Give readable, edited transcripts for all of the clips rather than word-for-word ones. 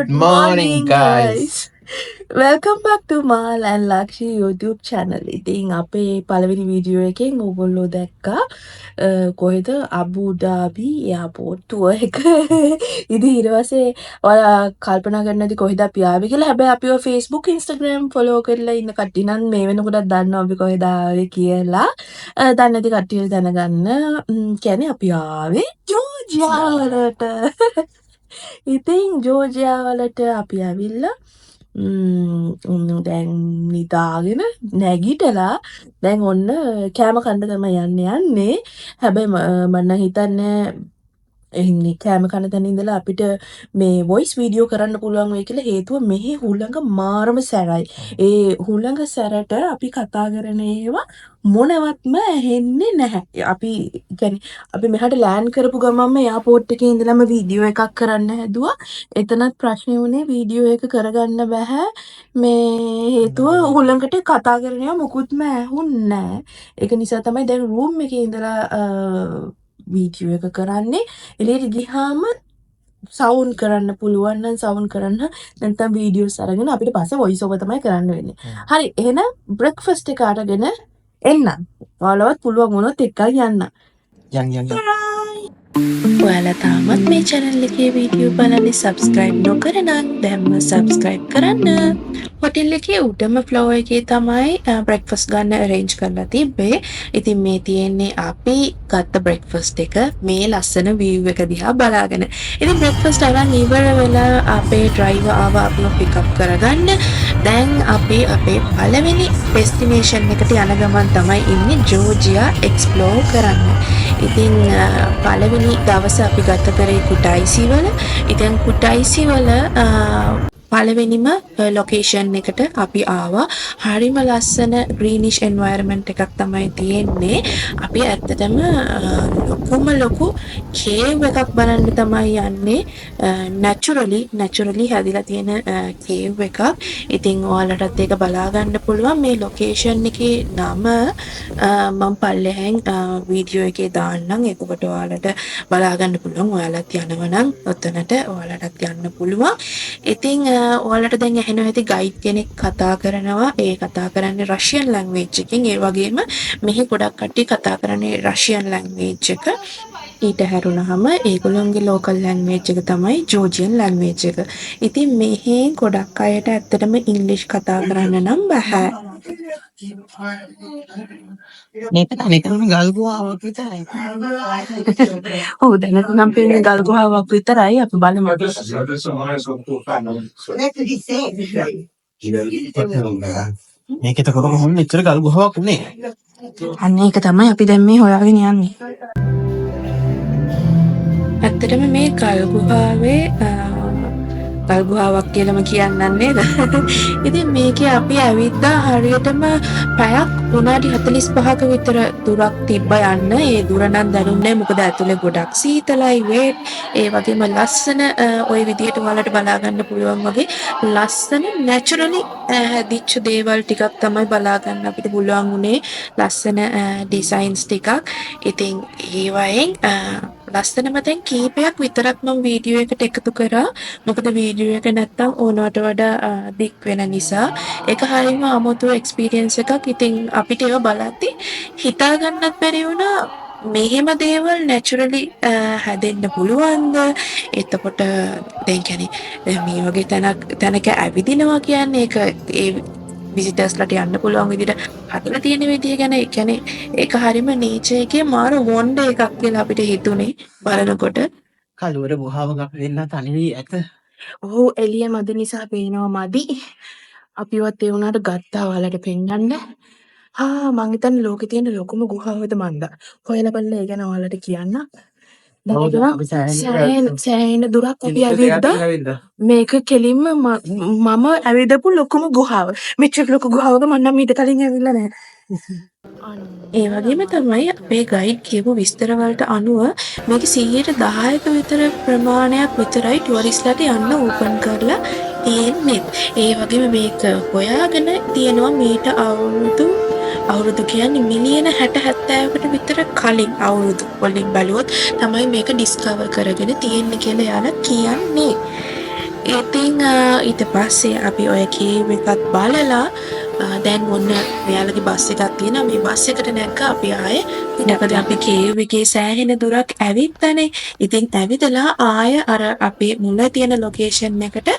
Good morning, guys. Welcome back to Mal and Lakshi YouTube channel. ඉතින් අපේ පළවෙනි video එකෙන් ඔයගොල්ලෝ දැක්කා කොහෙද අබු ඩාබි එයාපෝට් ටුවර් එක. ඉතින් ඊට පස්සේ ඔයාලා කල්පනා කරන්නේ නැති කොහෙද අපි ආවේ කියලා. හැබැයි අපිව Facebook, Instagram follow කරලා ඉන්න කට්ටිය නම් මේ වෙනකොටත් දන්නවා අපි කොහෙද ආවේ කියලා. දන්නේ නැති කට්ටිය දැනගන්න. කියන්නේ අපි ආවේ ජෝර්ජියා වලට. ඉතින් ජෝර්ජියා වලට අපි ඇවිල්ලා දැන් නිදාගෙන නැගිටලා දැන් ඔන්න කෑම කන්න තමයි යන්නේ. හැබැයි මම නම් හිතන්නේ එන්නේ කෑම කන තැන ඉඳලා අපිට මේ වොයිස් වීඩියෝ කරන්න පුළුවන් වෙයි කියලා හේතුව මෙහි හුළඟ මාරම සැරයි. ඒ හුළඟ සැරට අපි කතා කරන ඒවා මොනවත්ම ඇහෙන්නේ නැහැ. අපි කියන්නේ අපි මෙහාට ලෑන්ඩ් කරපු ගමන්ම එයාපෝට් එකේ ඉඳලම වීඩියෝ එකක් කරන්න හැදුවා. එතනත් ප්‍රශ්නේ වුණේ වීඩියෝ එක කරගන්න බෑ. මේ හේතුව හුළඟට කතා කරන ඒවා මොකුත්ම ඇහුන්නේ නැහැ. ඒක නිසා තමයි දැන් රූම් එකේ ඉඳලා වීඩියෝ එක කරන්නේ. එළියට ගිහාම සවුන්ඩ් කරන්න පුළුවන් නම් සවුන්ඩ් කරන්න නැත්නම් වීඩියෝස් අරගෙන අපිට පස්සේ වොයිස් ඕවර් තමයි කරන්න වෙන්නේ. හරි එහෙනම් බ්‍රෙක්ෆාස්ට් එක අරගෙන එන්න. ඔයාලවත් පුළුවන් වුණොත් එක්කයි යන්න. යන්. ඔයාලා තාමත් මේ channel එකේ වීඩියෝ බලන්නේ subscribe නොකරනම් දැන්ම subscribe කරන්න. හොටෙල් එකේ උඩම floor එකේ තමයි breakfast ගන්න arrange කරලා තිබ්බේ. ඉතින් මේ තියෙන්නේ අපි ගත්ත breakfast එක මේ ලස්සන view එක දිහා බලාගෙන. ඉතින් breakfast අරන් ඉවර වෙලා අපේ driver ආව අපිව pick up කරගන්න. දැන් අපි අපේ පළවෙනි destination එකට යන ගමන් තමයි ඉන්නේ ජෝර්ජියා explore කරන්න. ඉතින් පළවෙනි දවස අපි ගත කරේ කුටයිසි වල. ඉතින් කුටයිසි වල පළවෙනිම ලොකේෂන් එකට අපි ආවා. හරිම ලස්සන ග්‍රීනිෂ් එන්වයරන්මන්ට් එකක් තමයි තියෙන්නේ. අපි ඇත්තටම ලොකු කේව් එකක් බලන්න තමයි යන්නේ. naturally හැදිලා තියෙන කේව් එකක්. ඉතින් ඔයාලටත් ඒක බලා ගන්න පුළුවන්. මේ ලොකේෂන් එකේ නම මම පල්ලෙහෙන් වීඩියෝ එකේ දාන්නම්. එතකොට ඔයාලට බලා ගන්න පුළුවන්. ඔයාලත් යනවා නම් ඔතනට ඔයාලටත් යන්න පුළුවන්. ඉතින් ඔයාලට දැන් ඇහෙනවා ඇති ගයිඩ් කෙනෙක් කතා කරනවා. ඒ කතා කරන්නේ රෂියන් ලැන්ග්වේජ් එකකින්. ඒ වගේම මෙහි ගොඩක් කට්ටිය කතා කරන්නේ රෂියන් ලැන්ග්වේජ් එක. ඊට හැරුණාම ඒගොල්ලෝගේ ලෝකල් ලැන්ග්වේජ් එක තමයි ජෝර්ජියන් ලැන්ග්වේජ් එක. ඉතින් මෙහි ගොඩක් අයට ඇත්තටම ඉංග්‍රීසි කතා කරන්න නම් බෑ. නිතරම ගල් ගුහාවක් විතරයි. ඔව් දැන් නම් පේන්නේ ගල් ගුහාවක් විතරයි. අපි බලමු. මේක එතකොට කොහොමද මෙච්චර ගල් ගුහාවක් උනේ? අන්න ඒක තමයි අපි දැන් මේ හොයාගෙන යන්නේ. ඇත්තටම මේ ගල් ගුහාවේ ගල් ගුහාවක් කියලාම කියන්නන් නේද? ඉතින් මේකේ අපි ඇවිද්දා හරියටම පැයක් විනාඩි 45ක විතර දුරක් තිබ්බ යන්න. ඒ දුර නම් දැනුන්නේ මොකද ඇතුලේ ගොඩක් සීතලයි වේට්. ඒ වගේම ලස්සන ওই විදියට ඔයාලට බලා ගන්න පුළුවන් වගේ ලස්සන naturally හැදිච්ච දේවල් ටිකක් තමයි බලා ගන්න අපිට පුළුවන් උනේ. ලස්සන ඩිසයින්ස් ටිකක්. ඉතින් ඒ වයින් ලස්සනම දැන් කීපයක් විතරක් මම වීඩියෝ එකට එකතු කරා. මොකද වීඩියෝ එක නැත්තම් ඕනවට වඩා දික් වෙන නිසා. ඒක හරියම අමුතු එක්ස්පීරියන්ස් එකක්. ඉතින් අපිට ඒව බලද්දි හිතා ගන්නත් බැරි වුණා මෙහෙම දේවල් naturally හැදෙන්න පුළුවන්ද? එතකොට දැන් කියන්නේ මේ වගේ තැනක ඇවිදිනවා කියන්නේ ඒක ඒ විසිටර්ස්ලට යන්න පුළුවන් විදිහට හදලා තියෙන විදිය ගැන ඒ කියන්නේ ඒක හරියම නේචර් එකේ මාර වොන්ඩර් එකක් කියලා අපිට හිතුනේ බලනකොට. කළුවර ගුහාවක් අපි වෙන්න තනිවි ඇත. ඔව් එළිය මැද නිසා පේනවා මදි. අපිවත් ඒ උනාට ගත්තා ඔයාලට පෙන්නන්න. මං හිතන්නේ ලෝකේ තියෙන ලොකුම ගුහාවද මන්දා. හොයලා බලලා ඒ ගැන ඔයාලට කියන්න. සෑහෙන දුරක් අපි ඇවිද්දා. මේක කෙලින්ම මම ඇවිදපු ලොකුම ගුහාව. මෙච්චර ලොකු ගුහාවක මම නම් ඊට කලින් ඇවිල්ලා නැහැ. ඒ වගේම තමයි අපේ ගයිඩ් කියපු විස්තර වලට අනුව මේක 10%ක විතර ප්‍රමාණයක් විතරයි ටුවරිස්ට්ලාට යන්න ඕපන් කරලා තියෙන්නේ. ඒ වගේම මේක හොයාගෙන තියෙනවා මීට අවුරුදු කියන්නේ මිලියන 60-70කට විතර කලින් අවුරුදු වලින් බලුවොත් තමයි මේක ඩිස්කවර් කරගෙන තියෙන්නේ කියලා යාලා කියන්නේ. ඉතින් ඊට පස්සේ අපි ඔය කේව් එකත් බලලා දැන් ඔන්න මෙයාලගේ බස් එකක් තියෙනවා. මේ බස් එකට නැග්ගා අපි ආයේ මොකද අපි කේව් එකේ සෑහෙන දුරක් ඇවිත්තානේ. ඉතින් ඇවිදලා ආය අර අපේ මුල තියෙන ලොකේෂන් එකට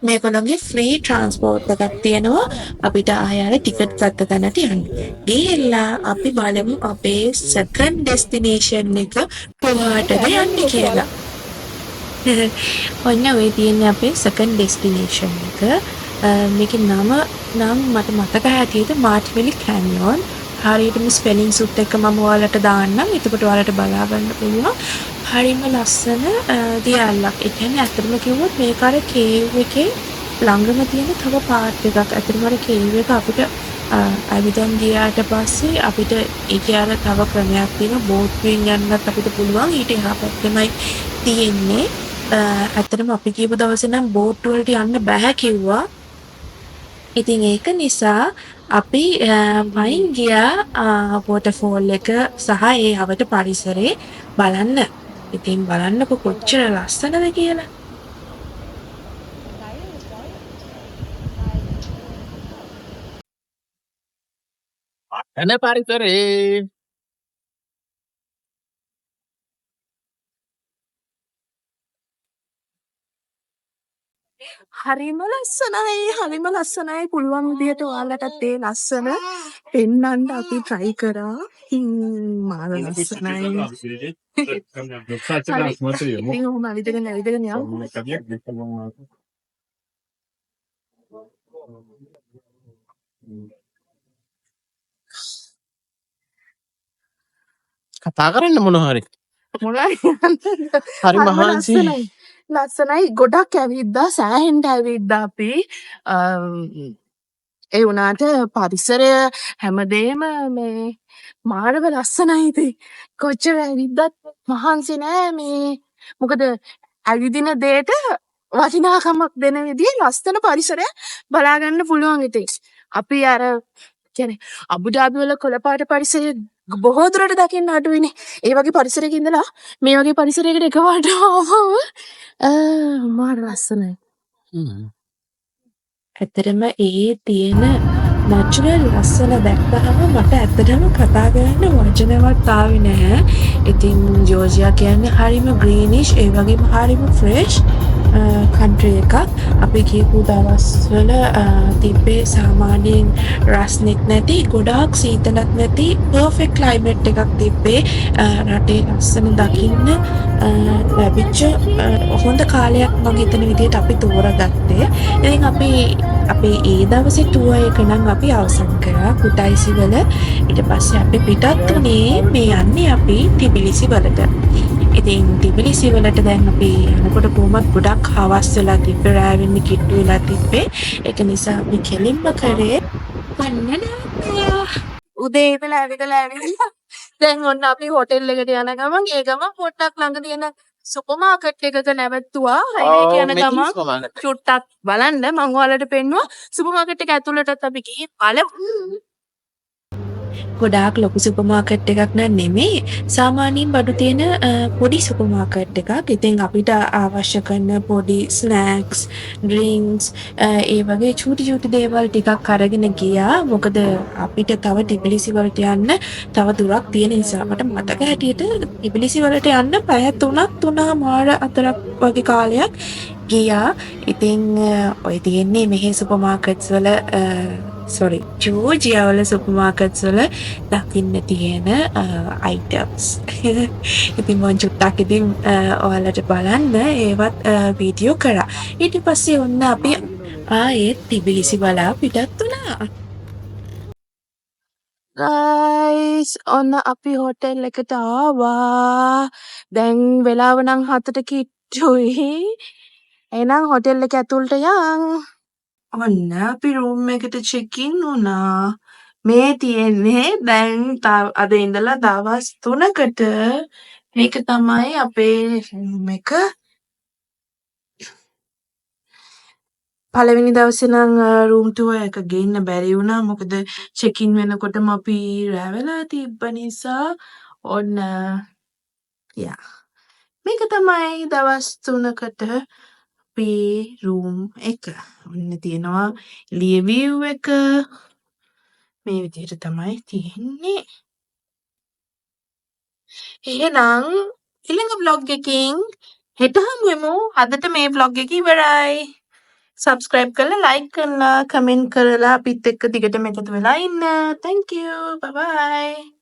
මේගොල්ලන්ගේ ෆ්‍රී ට්‍රාන්ස්පෝර්ට් එකක් තියෙනවා. අපිට ආය අර ටිකට් ගත්ත තැනට යන්න. ගිහිල්ලා අපි බලමු අපේ සෙකන්ඩ් ඩෙස්ටිනේෂන් එක කොහාටද යන්නේ කියලා. ඔන්න ඔය තියෙන්නේ අපේ සෙකන්ඩ් ඩෙස්ටිනේෂන් එක. මේකේ නම නම් මට මතක හැටියට මාර්ටිවෙලි කැනියෝන්. හරියටම ස්පෙලිංස් උත් එක්ක මම ඔයාලට දාන්නම්. එතකොට ඔයාලට බලා ගන්න පුළුවන්. හරිම ලස්සන දියැලක්. ඒ කියන්නේ ඇත්තටම කිව්වොත් මේක අර කේව් එකේ ළඟම තියෙන තව පාර්ට් එකක්. ඇත්තටම අර කේව් එක අපිට ඇවිදන් ගියාට පස්සේ අපිට ඒකේ අර තව ක්‍රමයක් තියෙනවා. බෝට් එකෙන් යන්නත් අපිට පුළුවන්. ඊට එහා පැත්තෙමයි තියෙන්නේ. ඇත්තටම අපි කියපු දවසේ නම් බෝට් වලට යන්න බෑ කිව්වා. ඉතින් ඒක නිසා අපි වයින් ගියා වෝටර්ෆෝල් එක සහ ඒ අවට පරිසරේ බලන්න. ඉතින් බලන්නකො කොච්චර ලස්සනද කියලා. එන පරිසරේ හරිම ලස්සනයි පුළුවන් විදිහට ඔයාලටත් ඒ ලස්සන පෙන්වන්න අපි try කරා. මාර ලස්සනයි. හරි. ඉතින් ඔහොම ඇවිදගෙන යමු. කතා කරන්න මොන හරි. මොනවද හරි මහන්සි. ලස්සනයි ගොඩක් ඇවිද්දා සෑහෙන්න ඇවිද්දා අපි ඒ වුණාට පරිසරය හැමදේම මේ මාරව ලස්සනයි. ඉතින් කොච්චර ඇවිද්දත් මහන්සි නෑ මේ මොකද ඇවිදින දෙයට වටිනාකමක් දෙන විදිහේ ලස්සන පරිසරයක් බලා ගන්න පුළුවන්. ඉතින් අපි අර කියන්නේ අබුඩාබි වල කොළපාට පරිසරය බොහෝ දුරට දකින්න අඩුයිනේ. ඒ වගේ පරිසරයක ඉඳලා මේ වගේ පරිසරයකට එකපාරට ආවම මාර ලස්සනයි. ඇත්තටම ඒ තියෙන නැචරල් ලස්සන දැක්කහම මට ඇත්තටම කතා කරන්න වචනවත් ආවේ නැහැ. ඉතින් ජෝර්ජියා කියන්නේ හරිම ග්‍රීනිෂ් ඒ වගේම හරිම ෆ්‍රෙෂ් කන්ට්‍රි එකක්. අපි කියපු දවස්වල තිබ්බේ සාමාන්‍යයෙන් රස්නෙත් නැති ගොඩාක් සීතලත් නැති පර්ෆෙක්ට් ක්ලයිමේට් එකක් තිබ්බේ. රටේ ලස්සන දකින්න ලැබිච්ච හොඳ කාලයක් මම හිතන විදිහට අපි තෝරගත්තේ. ඉතින් අපි ඒ දවසේ ටුවර් එක නම් අපි අවසන් කරා කුටයිසි වල. ඊට පස්සේ අපි පිටත් වුණේ මේ යන්නේ අපි ටිබිලිසි වලට. ඉතින් ටිබිලිසි වලට දැන් අපි යනකොට කොහොමත් ගොඩක් හවස් වෙලා තිබ්බේ, රෑ වෙන්න කිට්ටු වෙලා තිබ්බේ. ඒක නිසා අපි කෙලින්ම කරේ කන්නඩා. උදේ ඉඳලා ඇවිදලා දැන් ඔන්න අපි හොටෙල් එකට යන ගමන් ඒ ගමන් පොට්ටක් ළඟ තියෙන සුපර් මාකට් එකක නැවතුවා. හයිවේ යන ගමන් චුට්ටක් බලන්න මම ඔයාලට පෙන්නුවා. සුපර් මාකට් එක ඇතුළටත් අපි ගිහින් බලමු. ගොඩාක් ලොකු සුපර් මාකට් එකක් නෙමෙයි. සාමාන්‍යයෙන් බඩු තියෙන පොඩි සුපර් මාකට් එකක්. ඉතින් අපිට අවශ්‍ය කරන පොඩි ස්නැක්ස්, ඩ්‍රින්ක්ස් ඒ වගේ චූටි දේවල් ටිකක් අරගෙන ගියා. මොකද අපිට තව ටිබිලිසි වලට යන්න තව දුරක් තියෙන නිසා. මට මතක හැටියට ටිබිලිසි වලට යන්න පැය 3:04 වගේ කාලයක් ගියා. ඉතින් ඔය තියෙන්නේ මෙහි සුපර් මාකට්ස් වල ජෝර්ජියා වල සුපර් මාකට්ස් වල දකින්න තියෙන අයිටම්ස්. ඉතින් මම චුට්ටක් ඔයාලට බලන්න ඒවත් වීඩියෝ කරා. ඊට පස්සේ ඔන්න අපි ආයෙත් ටිබිලිසි බලා පිටත් වුණා. ගයිස් ඔන්න අපි හොටෙල් එකට ආවා. දැන් වෙලාව නම් 7ට කිට්ටුයි. එහෙනම් හොටෙල් එක ඇතුළට යන්. ඔන්න අපි රූම් එකට චෙක් ඉන් වුණා. මේ තියෙන්නේ දැන් අද ඉඳලා දවස් 3කට. මේක තමයි අපේ රූම් එක. පළවෙනි දවසේ නම් රූම් ටුවර් එක ගේන්න බැරි වුණා. මොකද චෙක් ඉන් වෙනකොටම අපි රැ වෙලා තිබ්බ නිසා. ඔන්න මේක තමයි දවස් 3කට අපේ රූම් එක. ඔන්න තියෙනවා එළිය view එක. මේ විදිහට තමයි තියෙන්නේ. එහෙනම් ඊළඟ vlog එකකින් හෙට හමු වෙමු. අදට මේ vlog එක ඉවරයි. subscribe කරලා like කරලා comment කරලා අපිත් එක්ක දිගටම එකතු වෙලා ඉන්න. Thank you. Bye bye.